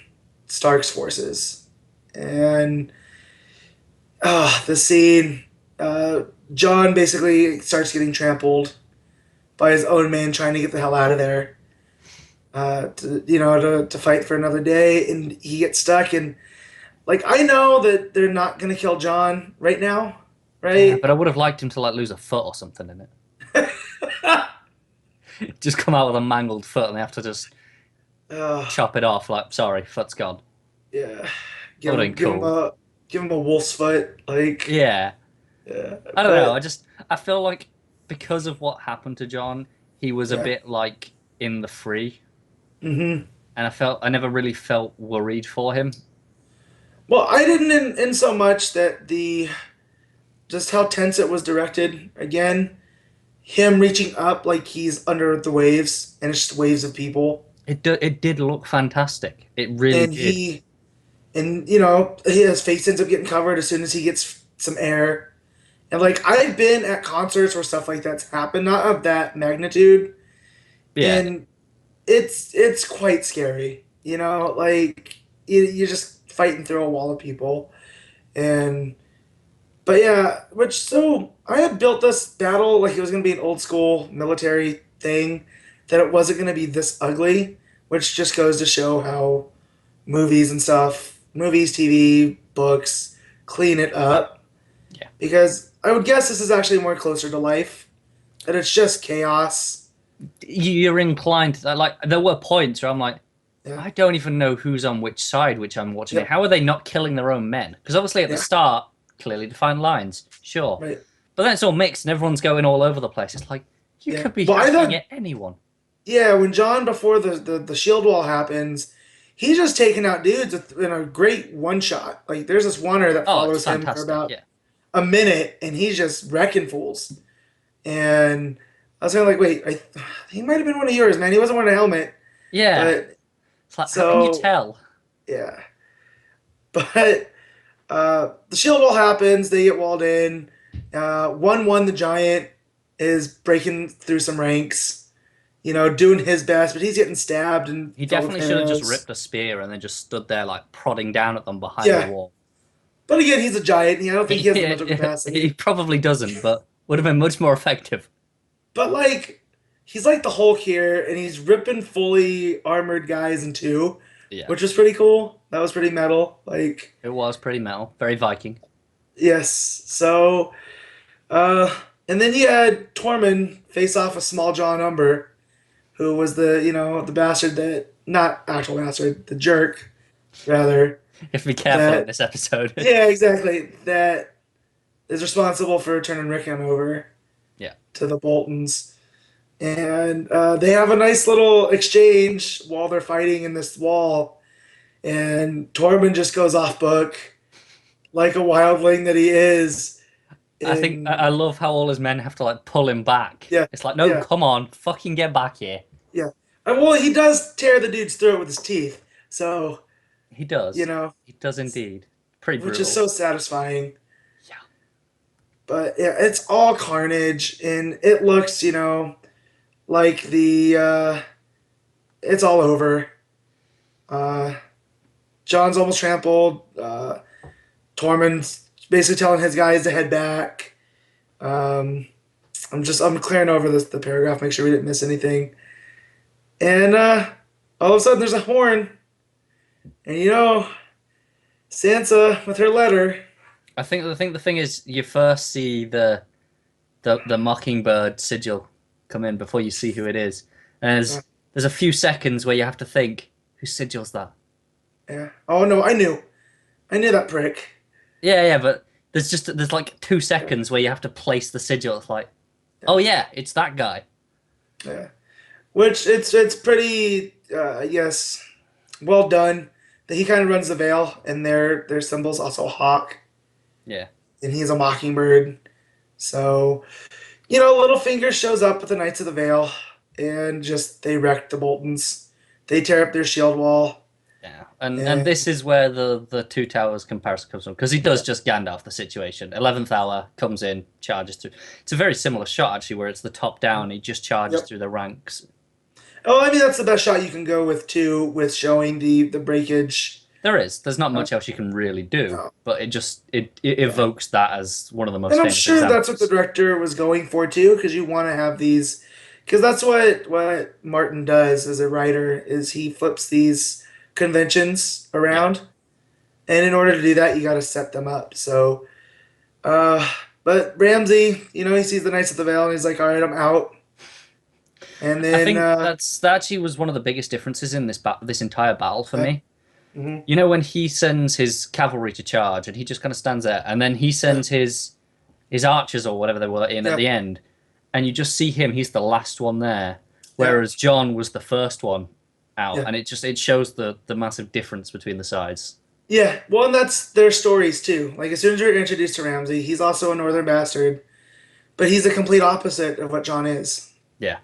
[SPEAKER 2] Stark's forces. And the scene, John basically starts getting trampled by his own men trying to get the hell out of there. To fight for another day, and he gets stuck. And like I know that they're not gonna kill John right now, right?
[SPEAKER 3] Yeah, but I would have liked him to like lose a foot or something in it. Just come out with a mangled foot and they have to just
[SPEAKER 2] Ugh.
[SPEAKER 3] chop it off. Like, sorry, foot's gone.
[SPEAKER 2] Yeah.
[SPEAKER 3] That ain't cool.
[SPEAKER 2] Give him a wolf's foot. Like,
[SPEAKER 3] Yeah.
[SPEAKER 2] yeah.
[SPEAKER 3] I don't know. I feel like because of what happened to John, he was a
[SPEAKER 2] Yeah.
[SPEAKER 3] bit like in the free.
[SPEAKER 2] Mm-hmm.
[SPEAKER 3] and I never really felt worried for him.
[SPEAKER 2] Well, I didn't in so much that the just how tense it was directed. Again, him reaching up like he's under the waves, and it's just waves of people,
[SPEAKER 3] It did look fantastic. It really
[SPEAKER 2] and
[SPEAKER 3] did.
[SPEAKER 2] his face ends up getting covered as soon as he gets some air. And like I've been at concerts where stuff like that's happened, not of that magnitude,
[SPEAKER 3] Yeah,
[SPEAKER 2] and it's quite scary. Like you're just fighting through a wall of people, and but yeah, which so I had built this battle like it was gonna be an old school military thing, that it wasn't gonna be this ugly, which just goes to show how movies and stuff, movies, TV, books, clean it up.
[SPEAKER 3] yeah.
[SPEAKER 2] Because I would guess this is actually more closer to life, that it's just chaos.
[SPEAKER 3] You're inclined to like. There were points where I'm like,
[SPEAKER 2] Yeah,
[SPEAKER 3] I don't even know who's on which side, which I'm watching it.
[SPEAKER 2] yep,
[SPEAKER 3] How are they not killing their own men? Because obviously at the
[SPEAKER 2] yeah,
[SPEAKER 3] start, clearly defined lines, sure,
[SPEAKER 2] right,
[SPEAKER 3] but then it's all mixed and everyone's going all over the place. It's like you
[SPEAKER 2] yeah.
[SPEAKER 3] could be
[SPEAKER 2] Well, I
[SPEAKER 3] hacking
[SPEAKER 2] thought,
[SPEAKER 3] at anyone.
[SPEAKER 2] yeah, when John before the shield wall happens, he's just taking out dudes in a great one shot. Like there's this oneer that
[SPEAKER 3] Oh, it's
[SPEAKER 2] follows him for
[SPEAKER 3] fantastic.
[SPEAKER 2] about
[SPEAKER 3] Yeah,
[SPEAKER 2] a minute, and he's just wrecking fools. And I was kind of like, wait, he might have been one of yours, man. He wasn't wearing a helmet,
[SPEAKER 3] yeah.
[SPEAKER 2] but
[SPEAKER 3] It's like how can you
[SPEAKER 2] so
[SPEAKER 3] tell?
[SPEAKER 2] yeah. But the shield wall happens. They get walled in. 1-1, the giant is breaking through some ranks, doing his best, but he's getting stabbed and
[SPEAKER 3] He
[SPEAKER 2] filled with
[SPEAKER 3] definitely should have just
[SPEAKER 2] arrows.
[SPEAKER 3] ripped a spear and then just stood there like prodding down at them behind the
[SPEAKER 2] Yeah,
[SPEAKER 3] wall.
[SPEAKER 2] but again, he's a giant. I don't think he has the mental
[SPEAKER 3] He
[SPEAKER 2] capacity.
[SPEAKER 3] probably doesn't, but would have been much more effective.
[SPEAKER 2] But like, he's like the Hulk here, and he's ripping fully armored guys in two,
[SPEAKER 3] Yeah,
[SPEAKER 2] which was pretty cool. That was pretty metal. Like,
[SPEAKER 3] it was pretty metal, very Viking.
[SPEAKER 2] yes. So, uh, and then you had Tormund face off a Small John Umber, who was the bastard that, not actual bastard, the jerk, rather,
[SPEAKER 3] You have to be careful in
[SPEAKER 2] that,
[SPEAKER 3] this episode.
[SPEAKER 2] yeah, exactly, that is responsible for turning Rickon over
[SPEAKER 3] Yeah,
[SPEAKER 2] to the Boltons. And they have a nice little exchange while they're fighting in this wall. And Tormund just goes off book like a wildling that he is.
[SPEAKER 3] I think
[SPEAKER 2] And
[SPEAKER 3] I love how all his men have to like pull him back.
[SPEAKER 2] yeah,
[SPEAKER 3] It's like, no,
[SPEAKER 2] yeah,
[SPEAKER 3] come on, fucking get back here.
[SPEAKER 2] yeah. And well, he does tear the dude's throat with his teeth. So,
[SPEAKER 3] He
[SPEAKER 2] you
[SPEAKER 3] does.
[SPEAKER 2] know,
[SPEAKER 3] He does indeed. Pretty
[SPEAKER 2] which is
[SPEAKER 3] brutal.
[SPEAKER 2] so satisfying.
[SPEAKER 3] Yeah.
[SPEAKER 2] But yeah, it's all carnage, and it looks, like it's all over. Uh, John's almost trampled. Tormund's basically telling his guys to head back. Um, I'm clearing over the paragraph, make sure we didn't miss anything. And all of a sudden, there's a horn, and Sansa with her letter.
[SPEAKER 3] I think the thing is you first see the mockingbird sigil come in before you see who it is. And
[SPEAKER 2] Uh,
[SPEAKER 3] there's a few seconds where you have to think, whose sigil's that?
[SPEAKER 2] yeah. Oh no, I knew that prick.
[SPEAKER 3] Yeah, yeah, but there's like 2 seconds where you have to place the sigil. It's like, oh yeah, it's that guy.
[SPEAKER 2] Yeah. Which it's pretty yes, well done. That he kind of runs the veil, and their symbol's also a hawk,
[SPEAKER 3] Yeah.
[SPEAKER 2] and he's a mockingbird. So, Littlefinger shows up with the Knights of the Vale, and just they wreck the Boltons. They tear up their shield wall.
[SPEAKER 3] Yeah, and
[SPEAKER 2] And
[SPEAKER 3] this is where the two towers comparison comes from because he does
[SPEAKER 2] yeah,
[SPEAKER 3] just Gandalf the situation. 11th hour comes in, charges through. It's a very similar shot actually, where it's the top down. He just charges
[SPEAKER 2] yep.
[SPEAKER 3] through the ranks.
[SPEAKER 2] Oh, I mean that's the best shot you can go with too, with showing the breakage.
[SPEAKER 3] There's not
[SPEAKER 2] Uh,
[SPEAKER 3] much else you can really do,
[SPEAKER 2] no.
[SPEAKER 3] but it
[SPEAKER 2] Yeah.
[SPEAKER 3] evokes that as one of the most
[SPEAKER 2] And I'm
[SPEAKER 3] famous
[SPEAKER 2] sure that's what the
[SPEAKER 3] examples.
[SPEAKER 2] director was going for too, because you want to have these, because that's what Martin does as a writer is he flips these conventions
[SPEAKER 3] Yeah,
[SPEAKER 2] around, and in order to do that, you got to set them up. So, uh, but Ramsey, he sees the Knights of the Vale, and he's like, all right, I'm out. And
[SPEAKER 3] I
[SPEAKER 2] then,
[SPEAKER 3] think that actually was one of the biggest differences in this entire battle for
[SPEAKER 2] yeah,
[SPEAKER 3] me.
[SPEAKER 2] mhm,
[SPEAKER 3] You know when he sends his cavalry to charge and he just kind of stands there, and then he
[SPEAKER 2] yeah,
[SPEAKER 3] sends his archers or whatever they were in at
[SPEAKER 2] yeah,
[SPEAKER 3] the end, and you just see him. He's the last one there,
[SPEAKER 2] yeah,
[SPEAKER 3] whereas John was the first one. out,
[SPEAKER 2] Yeah.
[SPEAKER 3] and it shows the massive difference between the sides.
[SPEAKER 2] Yeah, well, and that's their stories too. Like as soon as you're introduced to Ramsay, he's also a Northern bastard, but he's the complete opposite of what John is.
[SPEAKER 3] Yeah,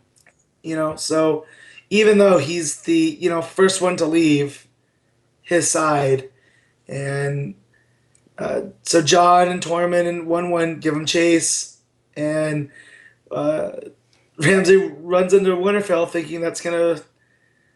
[SPEAKER 2] So even though he's the first one to leave his side, and so John and Tormund and one give him chase, and uh, Ramsay runs into Winterfell thinking that's gonna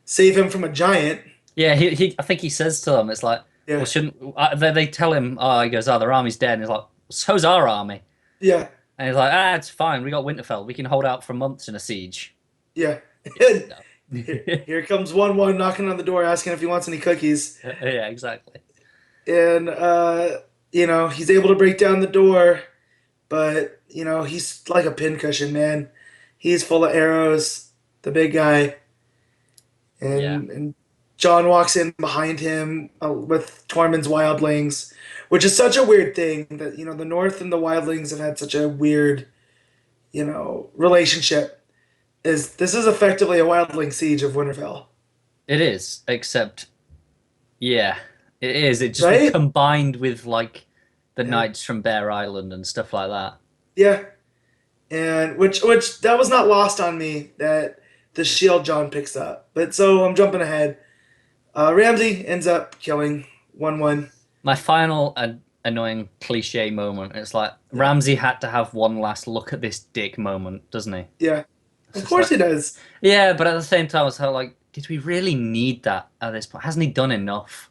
[SPEAKER 2] save him from a giant.
[SPEAKER 3] yeah. He I think he says to them, it's like, well,
[SPEAKER 2] Yeah,
[SPEAKER 3] shouldn't they tell him? Oh, he goes, oh, their army's dead, and he's like, so's our army,
[SPEAKER 2] yeah,
[SPEAKER 3] and he's like, it's fine. We got Winterfell. We can hold out for months in a siege.
[SPEAKER 2] yeah. And
[SPEAKER 3] No.
[SPEAKER 2] here comes one knocking on the door asking if he wants any cookies.
[SPEAKER 3] Yeah, exactly.
[SPEAKER 2] And he's able to break down the door, but he's like a pincushion, man. He's full of arrows, the big guy, and
[SPEAKER 3] Yeah.
[SPEAKER 2] and John walks in behind him with Tormund's wildlings, which is such a weird thing that the North and the wildlings have had such a weird relationship. This is effectively a wildling siege of Winterfell,
[SPEAKER 3] It is, except, yeah, it is. It just
[SPEAKER 2] right?
[SPEAKER 3] combined with like the
[SPEAKER 2] Yeah.
[SPEAKER 3] knights from Bear Island and stuff like that.
[SPEAKER 2] Yeah, and which that was not lost on me that the shield John picks up. But so I'm jumping ahead. Ramsay ends up killing 1-1.
[SPEAKER 3] My final annoying cliche moment. It's like Ramsay had to have one last look at this dick moment, doesn't he?
[SPEAKER 2] Yeah,
[SPEAKER 3] It's
[SPEAKER 2] of
[SPEAKER 3] just
[SPEAKER 2] course
[SPEAKER 3] like,
[SPEAKER 2] he does.
[SPEAKER 3] yeah, but at the same time, I was like, did we really need that at this point? Hasn't he done enough?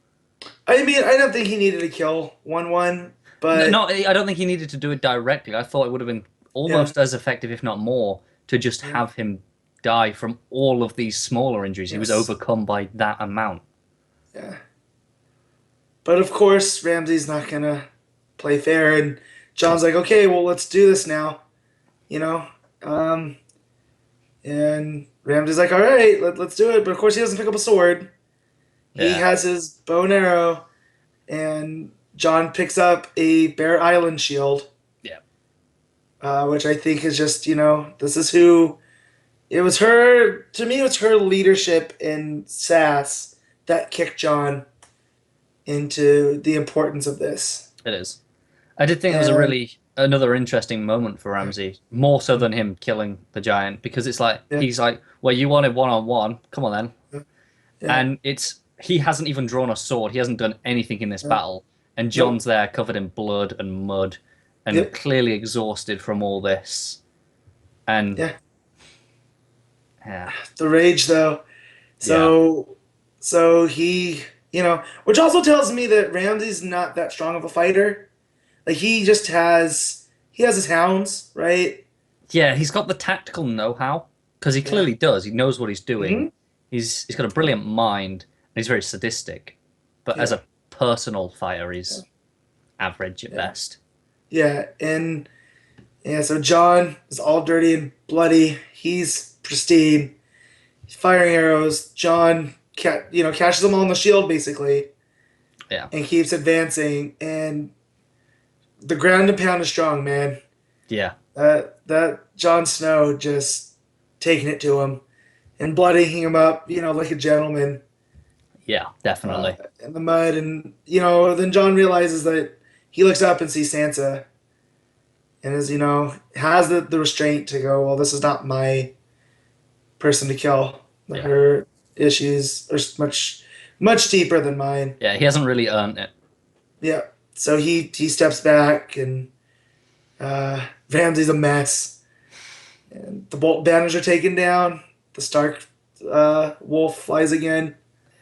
[SPEAKER 2] I mean, I don't think he needed to kill 1-1, but
[SPEAKER 3] No, I don't think he needed to do it directly. I thought it would have been almost as effective, if not more, to just have him die from all of these smaller injuries. He was
[SPEAKER 2] Yes.
[SPEAKER 3] overcome by that amount.
[SPEAKER 2] yeah. But of course, Ramsay's not gonna play fair, and John's like, okay, well, let's do this now, you know. And Ramsay's like, all right, let's do it. But of course, he doesn't pick up a sword. He
[SPEAKER 3] Yeah.
[SPEAKER 2] has his bow and arrow, and John picks up a Bear Island shield.
[SPEAKER 3] Yeah.
[SPEAKER 2] Which I think is just, this is who. It was her, to me, it was her leadership and sass that kicked John into the importance of this.
[SPEAKER 3] It is. I did think it was a
[SPEAKER 2] And-
[SPEAKER 3] really another interesting moment for Ramsay, more so than him killing the giant, because it's like
[SPEAKER 2] Yeah.
[SPEAKER 3] he's like, "Well, you wanted one-on-one. Come on then."
[SPEAKER 2] Yeah.
[SPEAKER 3] And he hasn't even drawn a sword. He hasn't done anything in this battle, and John's there covered in blood and mud, and
[SPEAKER 2] Yep.
[SPEAKER 3] clearly exhausted from all this. And
[SPEAKER 2] Yeah.
[SPEAKER 3] yeah,
[SPEAKER 2] The rage, though. So he, which also tells me that Ramsay's not that strong of a fighter. Like he has his hounds, right?
[SPEAKER 3] yeah, he's got the tactical know-how because he clearly does. He knows what he's doing.
[SPEAKER 2] Mhm.
[SPEAKER 3] He's got a brilliant mind, and he's very sadistic. But as
[SPEAKER 2] Yeah.
[SPEAKER 3] a personal fighter, he's average at best.
[SPEAKER 2] Yeah, and so John is all dirty and bloody. He's pristine. He's firing arrows. John, catches them all on the shield basically,
[SPEAKER 3] Yeah,
[SPEAKER 2] and keeps advancing. And the ground and pound is strong, man.
[SPEAKER 3] yeah,
[SPEAKER 2] That Jon Snow just taking it to him and bloodying him up, like a gentleman
[SPEAKER 3] yeah, definitely.
[SPEAKER 2] in the mud. And then John realizes that he looks up and sees Sansa, and has the restraint to go, well, this is not my person to kill.
[SPEAKER 3] Yeah.
[SPEAKER 2] Her issues are much deeper than mine.
[SPEAKER 3] Yeah, he hasn't really earned it.
[SPEAKER 2] Yeah. So he steps back, and Ramsay's a mess. And the bolt banners are taken down. The Stark wolf flies again.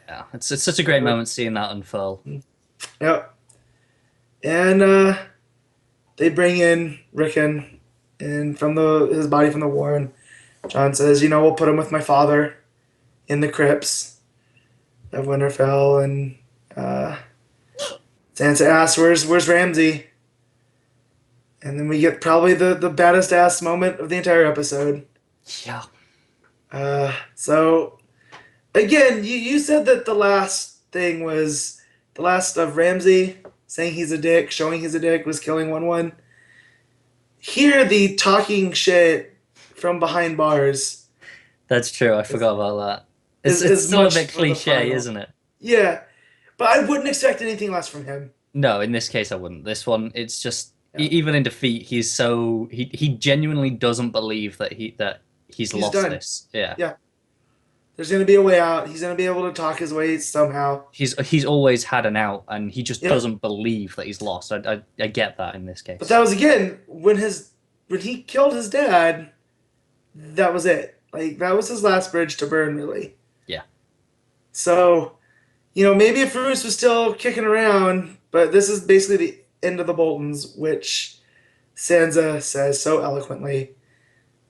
[SPEAKER 3] Yeah, it's such a great moment seeing that unfurl.
[SPEAKER 2] Yep. And they bring in Rickon, and from his body from the war, and John says, we'll put him with my father in the crypts of Winterfell. And Sansa asks, where's Ramsay? And then we get probably the baddest ass moment of the entire episode.
[SPEAKER 3] Yeah,
[SPEAKER 2] So again, you said that the last thing was the last of Ramsay saying he's a dick, showing he's a dick, was killing 1-1. Here, the talking shit from behind bars.
[SPEAKER 3] that's true. I forgot about that. It's
[SPEAKER 2] is
[SPEAKER 3] still a
[SPEAKER 2] much
[SPEAKER 3] bit
[SPEAKER 2] for the
[SPEAKER 3] cliche,
[SPEAKER 2] final.
[SPEAKER 3] isn't it?
[SPEAKER 2] Yeah, but I wouldn't expect anything less from him.
[SPEAKER 3] No, in this case, I wouldn't. This one, it's just
[SPEAKER 2] Yeah.
[SPEAKER 3] even in defeat, he genuinely doesn't believe that he's
[SPEAKER 2] He's
[SPEAKER 3] lost
[SPEAKER 2] done.
[SPEAKER 3] this. Yeah,
[SPEAKER 2] Yeah, there's gonna be a way out. He's gonna be able to talk his way somehow.
[SPEAKER 3] he's always had an out, and he just
[SPEAKER 2] Yep.
[SPEAKER 3] doesn't believe that he's lost. I get that in this
[SPEAKER 2] But
[SPEAKER 3] case.
[SPEAKER 2] that was again when he killed his dad. That was it. Like that was his last bridge to burn, really.
[SPEAKER 3] Yeah.
[SPEAKER 2] So, maybe if Bruce was still kicking around, but this is basically the end of the Boltons, which Sansa says so eloquently.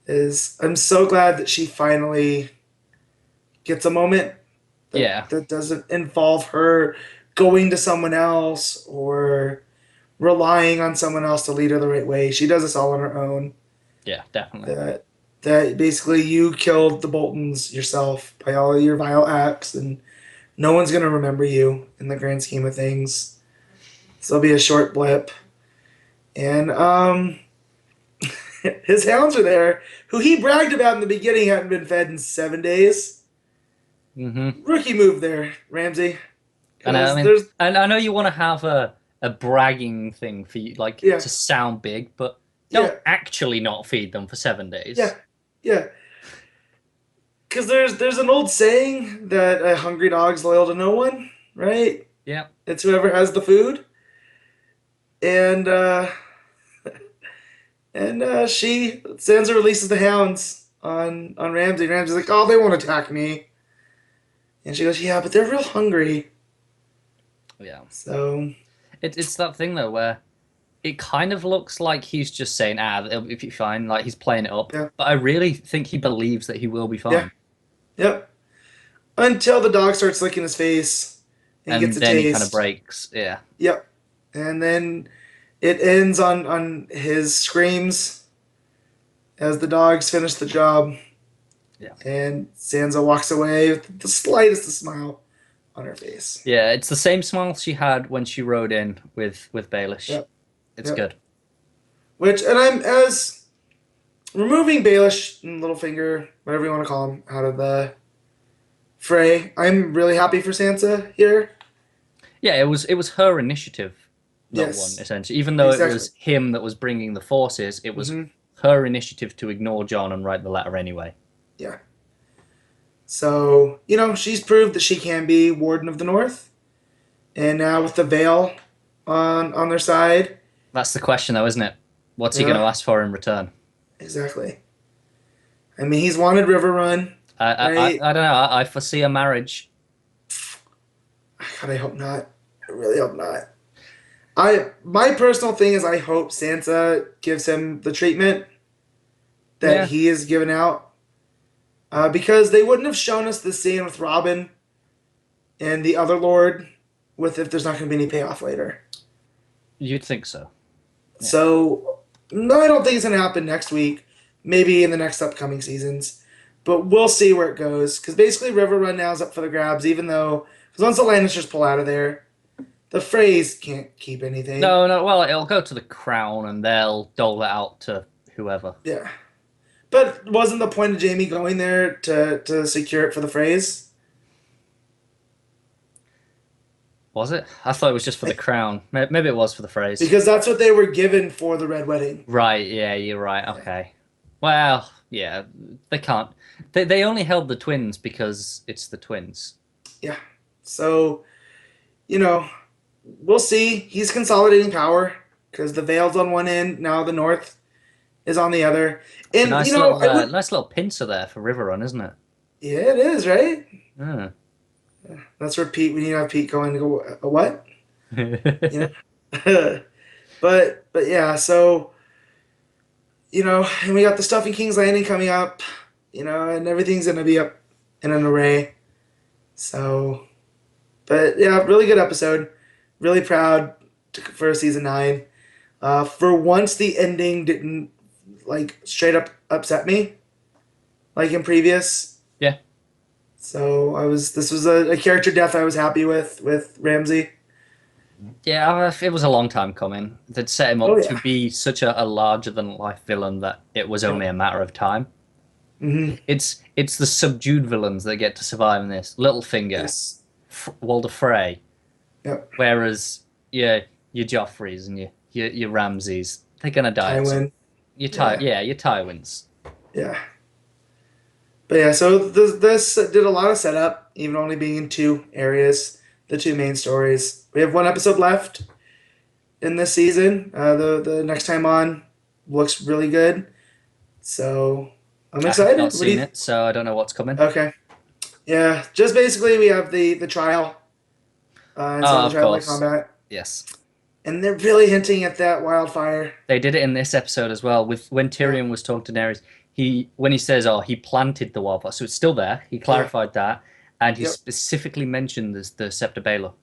[SPEAKER 2] I'm so glad that she finally gets a moment that,
[SPEAKER 3] Yeah.
[SPEAKER 2] that doesn't involve her going to someone else or relying on someone else to lead her the right way. She does this all on her own.
[SPEAKER 3] Yeah, definitely.
[SPEAKER 2] That basically you killed the Boltons yourself by all of your vile acts, and no one's gonna remember you in the grand scheme of things. This will be a short blip, and his hounds are there, who he bragged about in the beginning hadn't been fed in 7 days. Rookie move there, Ramsay.
[SPEAKER 3] And I mean,
[SPEAKER 2] There's
[SPEAKER 3] and I know you want to have a bragging thing for you, like
[SPEAKER 2] Yeah.
[SPEAKER 3] to sound big, but don't
[SPEAKER 2] Yeah.
[SPEAKER 3] actually not feed them for 7 days.
[SPEAKER 2] yeah. Because there's an old saying that a hungry dog's loyal to no one, right?
[SPEAKER 3] Yeah.
[SPEAKER 2] It's whoever has the food. And Sansa releases the hounds on Ramsay. Ramsay's like, oh, they won't attack me. And she goes, yeah, but they're real hungry.
[SPEAKER 3] Yeah.
[SPEAKER 2] So
[SPEAKER 3] It's that thing though where it kind of looks like he's just saying, it'll be fine, like he's playing it up.
[SPEAKER 2] Yeah.
[SPEAKER 3] But I really think he believes that he will be fine.
[SPEAKER 2] Yeah. Yep. Until the dog starts licking his face and he
[SPEAKER 3] And
[SPEAKER 2] gets a
[SPEAKER 3] then
[SPEAKER 2] taste.
[SPEAKER 3] he kind of breaks. Yeah.
[SPEAKER 2] Yep. And then it ends on his screams as the dogs finish the job.
[SPEAKER 3] Yeah.
[SPEAKER 2] And Sansa walks away with the slightest of smile on her face.
[SPEAKER 3] Yeah, it's the same smile she had when she rode in with Baelish.
[SPEAKER 2] Yep.
[SPEAKER 3] It's
[SPEAKER 2] Yep.
[SPEAKER 3] good.
[SPEAKER 2] And I'm as removing Baelish and Littlefinger, whatever you want to call him, out of the fray. I'm really happy for Sansa here.
[SPEAKER 3] Yeah, it was her initiative that
[SPEAKER 2] Yes.
[SPEAKER 3] won, essentially. Even though
[SPEAKER 2] Exactly.
[SPEAKER 3] it was him that was bringing the forces, it was
[SPEAKER 2] Mhm.
[SPEAKER 3] her initiative to ignore John and write the letter anyway.
[SPEAKER 2] Yeah. So, she's proved that she can be Warden of the North. And now with the Vale on their side.
[SPEAKER 3] That's the question, though, isn't it? What's he
[SPEAKER 2] Yeah.
[SPEAKER 3] going to ask for in return?
[SPEAKER 2] Exactly. I mean, he's wanted River Run. Right.
[SPEAKER 3] I don't know. I foresee a marriage.
[SPEAKER 2] God, I hope not. I really hope not. My personal thing is I hope Sansa gives him the treatment that
[SPEAKER 3] Yeah.
[SPEAKER 2] he is given out. Because they wouldn't have shown us the scene with Robin and the other Lord if there's not going to be any payoff later.
[SPEAKER 3] You'd think so. Yeah.
[SPEAKER 2] So, no, I don't think it's going to happen next week. Maybe in the next upcoming seasons. But we'll see where it goes. Because basically River Run now is up for the grabs, even though... Because once the Lannisters pull out of there, the Freys can't keep anything.
[SPEAKER 3] No. Well, it'll go to the crown, and they'll dole it out to whoever.
[SPEAKER 2] Yeah. But wasn't the point of Jaime going there to secure it for the Freys?
[SPEAKER 3] Was it? I thought it was just for the crown. Maybe it was for the phrase.
[SPEAKER 2] Because that's what they were given for the Red Wedding.
[SPEAKER 3] Right, yeah, you're right. Okay. Well, yeah, they can't. They only held the twins because it's the twins.
[SPEAKER 2] Yeah. So, we'll see. He's consolidating power because the Vale's on one end, now the North is on the other. And,
[SPEAKER 3] Nice little pincer there for River Run, isn't it?
[SPEAKER 2] yeah, it is, right?
[SPEAKER 3] Yeah.
[SPEAKER 2] That's where Pete, we need to have Pete going to go, a what?
[SPEAKER 3] Yeah.
[SPEAKER 2] But yeah, so, and we got the stuff in King's Landing coming up, and everything's going to be up in an array. So, but yeah, really good episode. Really proud for season 9. For once, the ending didn't, straight up upset me, like in previous.
[SPEAKER 3] Yeah.
[SPEAKER 2] So this was a character death I was happy with Ramsay.
[SPEAKER 3] Yeah, it was a long time coming. They'd set him up
[SPEAKER 2] Oh, yeah.
[SPEAKER 3] to be such a larger than life villain that it was only a matter of time.
[SPEAKER 2] Hmm.
[SPEAKER 3] It's the subdued villains that get to survive in this. Littlefinger,
[SPEAKER 2] Yes.
[SPEAKER 3] Walder Frey,
[SPEAKER 2] Yep.
[SPEAKER 3] whereas your Joffreys and your Ramsays, they're gonna die.
[SPEAKER 2] Tywin. Yeah.
[SPEAKER 3] Your Tywins.
[SPEAKER 2] Yeah. But yeah, so this did a lot of setup, even only being in two areas, the two main stories. We have one episode left in this season. The next time on looks really good, so I'm
[SPEAKER 3] I have
[SPEAKER 2] excited.
[SPEAKER 3] not
[SPEAKER 2] What do
[SPEAKER 3] seen
[SPEAKER 2] you?
[SPEAKER 3] it, so I don't know what's coming.
[SPEAKER 2] Okay, yeah, just basically we have the trial and some
[SPEAKER 3] Oh,
[SPEAKER 2] of the
[SPEAKER 3] of
[SPEAKER 2] trial by
[SPEAKER 3] course.
[SPEAKER 2] combat,
[SPEAKER 3] Yes.
[SPEAKER 2] and they're really hinting at that wildfire.
[SPEAKER 3] They did it in this episode as well. With when
[SPEAKER 2] Yeah,
[SPEAKER 3] Tyrion was talking to Daenerys, when he says, "Oh, he planted the wildfire," so it's still there. He
[SPEAKER 2] yeah,
[SPEAKER 3] clarified that, and he
[SPEAKER 2] yep,
[SPEAKER 3] specifically mentioned the Scepter Baelor,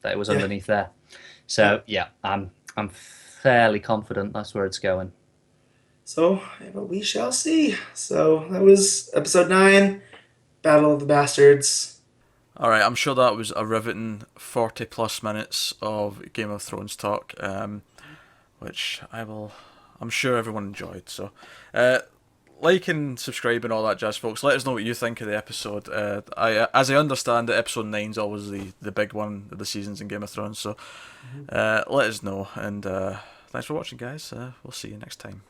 [SPEAKER 3] that it was
[SPEAKER 2] yeah,
[SPEAKER 3] underneath there.
[SPEAKER 2] yeah.
[SPEAKER 3] So yeah, I'm fairly confident that's where it's going.
[SPEAKER 2] So, but we shall see. So that was episode 9, Battle of the Bastards.
[SPEAKER 1] All right, I'm sure that was a riveting 40 plus minutes of Game of Thrones talk, which I'm sure everyone enjoyed. So, like and subscribe and all that jazz, folks. Let us know what you think of the episode. As I understand it, episode 9 is always the big one of the seasons in Game of Thrones. So, let us know, and thanks for watching, guys. We'll see you next time.